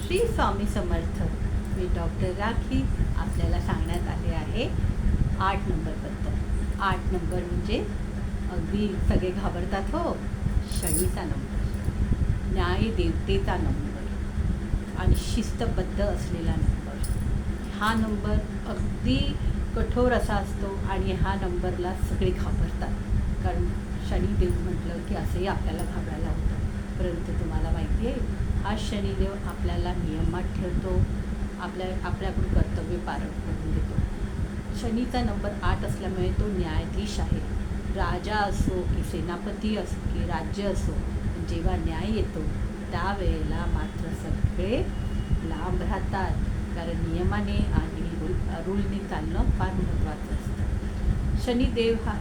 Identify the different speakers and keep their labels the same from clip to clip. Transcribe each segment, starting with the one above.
Speaker 1: श्री स्वामी समर्थ. मी doctor rakhi. आपल्याला सांगण्यात आले आहे 8 नंबरबद्दल. 8 नंबर म्हणजे अगदी सगळे घाबरतात हो. शनीचा नंबर, न्याय देवतेचा नंबर आणि शिस्तबद्ध असलेला नंबर. हा नंबर अगदी कठोर असा असतो आणि ह्या नंबरला सगळे घाबरतात. कारण शनिदेव म्हटलं की असंही आपल्याला घाबरायला होतं. परंतु तुम्हाला माहिती आहे, हा शनिदेव आपल्याला नियमात ठेवतो, आपल्याकडून कर्तव्य पार करून देतो. शनीचा नंबर 8 असल्यामुळे तो न्यायाधीश आहे. राजा असो की सेनापती असो की राज्य असो, जेव्हा न्याय येतो त्यावेळेला मात्र सगळे लांब राहतात. कारण नियमाने आणि रूलने चालणं फार महत्त्वाचं असतं. शनिदेव हा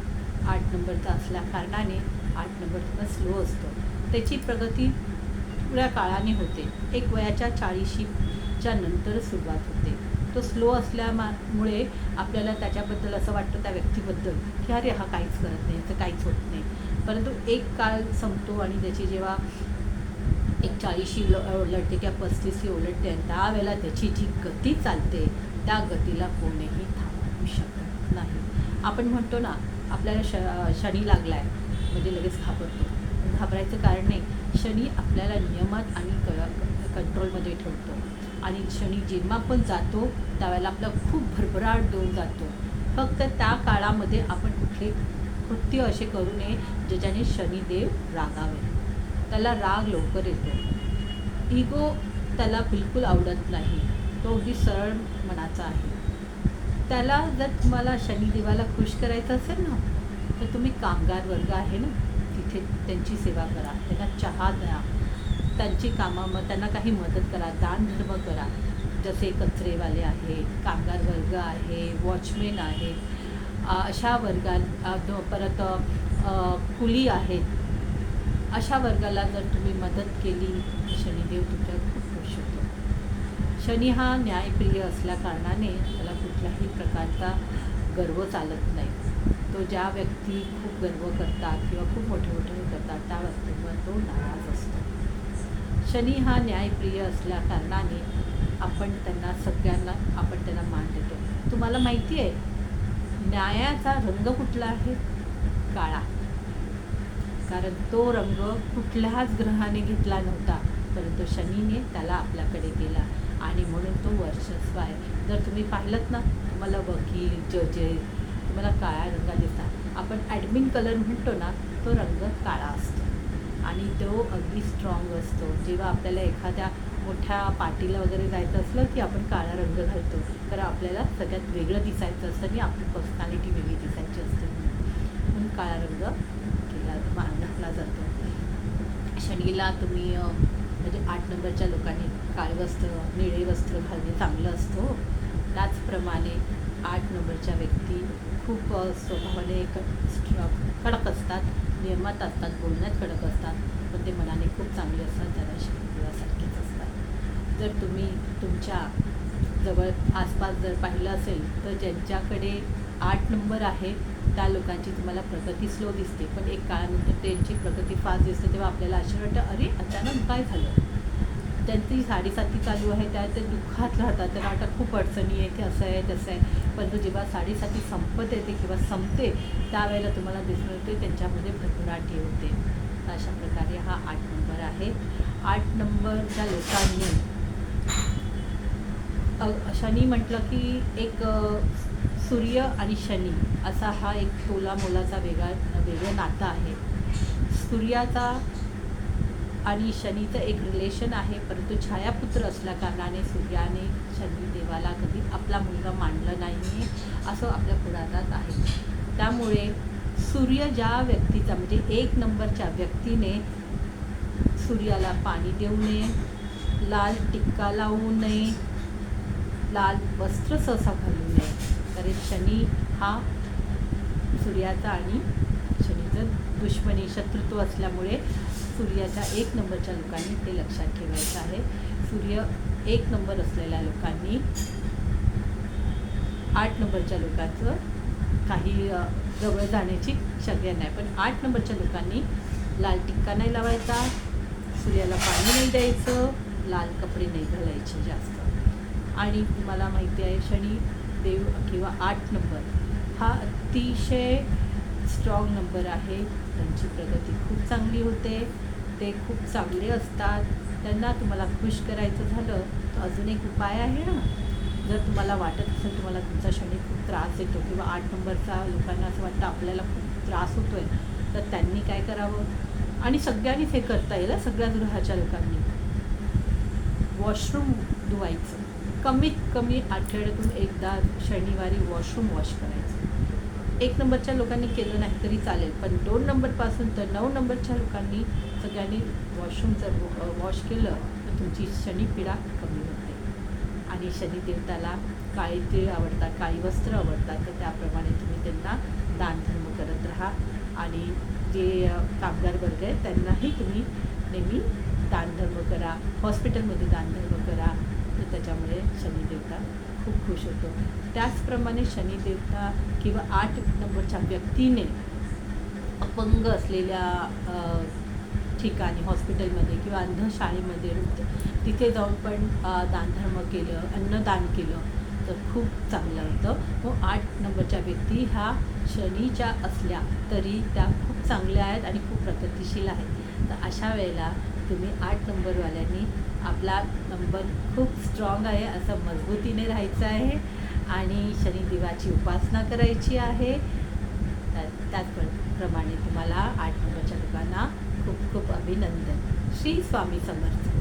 Speaker 1: 8 नंबरचा असल्या कारणाने 8 नंबर थोडा स्लो असतो. त्याची प्रगती थोड्या काळाने होते. एक वयाच्या 40च्या नंतर सुरुवात होते. तो स्लो असल्यामुळे आपल्याला त्याच्याबद्दल असं वाटतं, त्या व्यक्तीबद्दल, की अरे हा काहीच करत नाही, तर काहीच होत नाही. परंतु एक काळ संपतो आणि त्याची जेव्हा एक 40शी ओलांडते किंवा 35शी ओलांडते, त्यावेळेला त्याची जी गती चालते त्या गतीला कोणीही थांबवू शकत नाही. आपण म्हणतो ना, आपल्याला शनी लागला आहे म्हणजे लगेच घाबरतो. घाबरायचं कारण नाही. शनी आपल्याला नियमात आणि कंट्रोलमध्ये ठेवतो आणि शनी जेव्हा पण जातो त्यावेळेला आपला खूप भरभराट देऊन जातो. फक्त त्या काळामध्ये आपण कुठले कृत्य असे करू नये ज्याच्याने शनिदेव रागावे. त्याला राग लवकर येतो. इगो त्याला बिलकुल आवडत नाही. तो अगदी सरळ मनाचा आहे. त्याला जर तुम्हाला शनिदेवाला खुश करायचं असेल ना, तर तुम्ही कामगार वर्ग आहे ना, तिथे त्यांची सेवा करा, त्यांना चहा द्या, त्यांची कामामध्ये त्यांना काही मदत करा, दानधर्म करा. जसे कचरेवाले आहे, कामगार वर्ग आहे, वॉचमेन आहे, अशा वर्गात परत कुली आहेत. अशा वर्गाला जर तुम्ही मदत केली, शनिदेव तुमच्यावर खूप खुश होतो. शनी हा न्यायप्रिय असल्या कारणाने त्याला कुठल्याही प्रकारचा गर्व चालत नाही. तो ज्या व्यक्ती खूप गर्व करतात किंवा खूप मोठे करतात त्या व्यक्तीवर तो नाराज असतो. शनी हा न्यायप्रिय असल्या कारणाने आपण त्यांना मान देतो. तुम्हाला माहिती आहे, न्यायाचा रंग कुठला आहे? काळा. कारण तो रंग कुठल्याच ग्रहाने घेतला नव्हता, परंतु शनीने त्याला आपल्याकडे दिला आणि म्हणून तो वर्चस्व आहे. जर तुम्ही पाहिलंत ना, तुम्हाला वकील, जजेस तुम्हाला काळ्या रंगात दिसतात. आपण ॲडमिन कलर म्हणतो ना, तो रंग काळा असतो आणि तो अगदी स्ट्रॉंग असतो. जेव्हा आपल्याला एखाद्या मोठ्या पार्टीला वगैरे जायचं असलं की आपण काळा रंग घालतो, तर आपल्याला सगळ्यात वेगळं दिसायचं असतं आणि आपली पर्सनॅलिटी वेगळी दिसायची असते. म्हणून काळा रंग घातला जातो. शनीला तुम्ही म्हणजे 8 नंबरच्या लोकांनी काळे वस्त्र, निळे वस्त्र घालणे चांगलं असतो. त्याचप्रमाणे 8 नंबरच्या व्यक्ती खूप स्वभावाने कडक असतात, नियमात असतात, बोलण्यात कडक असतात, पण ते मनाने खूप चांगले असतात, जरा शनिदेवासारखेच असतात. जर तुम्ही तुमच्या जवळ आसपास जर पाहिलं असेल, तर ज्यांच्याकडे 8 नंबर आहे त्या लोकांची तुम्हाला प्रगती स्लो दिसते, पण एक काळानंतर त्यांची प्रगती फास्ट दिसते. तेव्हा आपल्याला आश्चर्य वाटतं, अरे अचानक काय झालं? त्यांची साडेसाती चालू आहे, त्या ते दुःखात राहतात, त्यांना वाटतं खूप अडचणी आहे, की असं आहे तसं आहे. परंतु जेव्हा साडेसाती संपत येते किंवा संपते त्यावेळेला तुम्हाला दिसून येते त्यांच्यामध्ये भरभराटी होते. अशा प्रकारे हा 8 नंबर आहे. 8 नंबरच्या लोकांनी शनी म्हटलं की एक सूर्य आणि शनी असा हा एक तोलामोलाचा वेगळं नातं आहे. सूर्याचा आणि शनीचं एक रिलेशन आहे, परंतु छायापुत्र असल्या कारणाने सूर्याने शनिदेवाला कधी आपला मुलगा मानलं नाही असं आपल्या पुराणात आहे. त्यामुळे सूर्य ज्या व्यक्तीचा म्हणजे 1 नंबरच्या व्यक्तीने सूर्याला पाणी देऊ नये, लाल टिक्का लावू नये, लाल वस्त्र सहसा घालू नये. कारण शनी हा सूर्याचा आणि शनीचं दुश्मनी शत्रुत्व असल्यामुळे सूर्याच्या 1 नंबरच्या लोकांनी ते लक्षात ठेवायचं आहे. सूर्य 1 नंबर असलेल्या लोकांनी 8 नंबरच्या लोकांचं काही जवळ जाण्याची शक्य नाही, पण 8 नंबरच्या लोकांनी लाल टिक्का नाही लावायचा, सूर्याला पाणी नाही द्यायचं, लाल कपडे नाही घालायचे जास्त. आणि तुम्हाला माहिती आहे शनी देव किंवा 8 नंबर हा अतिशय स्ट्रॉंग नंबर आहे. त्यांची प्रगती खूप चांगली होते. ते खूप चांगले असतात. त्यांना तुम्हाला खुश करायचं झालं तर अजून एक उपाय आहे ना. जर तुम्हाला वाटत असेल तुम्हाला तुमचा शनी खूप त्रास देतो किंवा 8 नंबरचा लोकांना असं वाटतं आपल्याला खूप त्रास होतो आहे, तर त्यांनी काय करावं आणि सगळ्यांनीच हे करता येईल सगळ्या ग्रहाच्या लोकांनी. वॉशरूम धुवायचं. कमीत कमी आठवड्यातून एकदा शनिवारी वॉशरूम वॉश करायचं. 1 नंबरच्या लोकांनी केलं नाही तरी चालेल, पण 2 नंबरपासून तर 9 नंबरच्या लोकांनी सगळ्यांनी वॉशरूम जर वॉश केलं तर तुमची शनिपीडा कमी होते. आणि शनिदेवताला काळी तीळ आवडतात, काळी वस्त्र आवडतात, तर त्याप्रमाणे तुम्ही त्यांना दानधर्म करत राहा. आणि जे कामगार वर्ग आहे त्यांनाही तुम्ही नेहमी दानधर्म करा, हॉस्पिटलमध्ये दानधर्म करा, तर त्याच्यामुळे शनिदेवता खूप खुश होतो. त्याचप्रमाणे शनिदेवता किंवा 8 नंबरच्या व्यक्तीने अपंग असलेल्या ठिकाणी हॉस्पिटलमध्ये किंवा अंधशाळेमध्ये तिथे जाऊन पण दानधर्म केलं, अन्नदान केलं तर खूप चांगलं होतं. मग 8 नंबरच्या व्यक्ती ह्या शनीच्या असल्या तरी त्या खूप चांगल्या आहेत आणि खूप प्रगतिशील आहेत. तर अशा वेळेला तुम्ही 8 नंबरवाल्यांनी आपला नंबर खूप स्ट्रॉंग आहे असं मजबूतीने राहायचं आहे आणि शनिदेवाची उपासना करायची आहे. त्याचप्रमाणे तुम्हाला 8 नंबरच्या लोकांना खूप खूप अभिनंदन. श्री स्वामी समर्थ.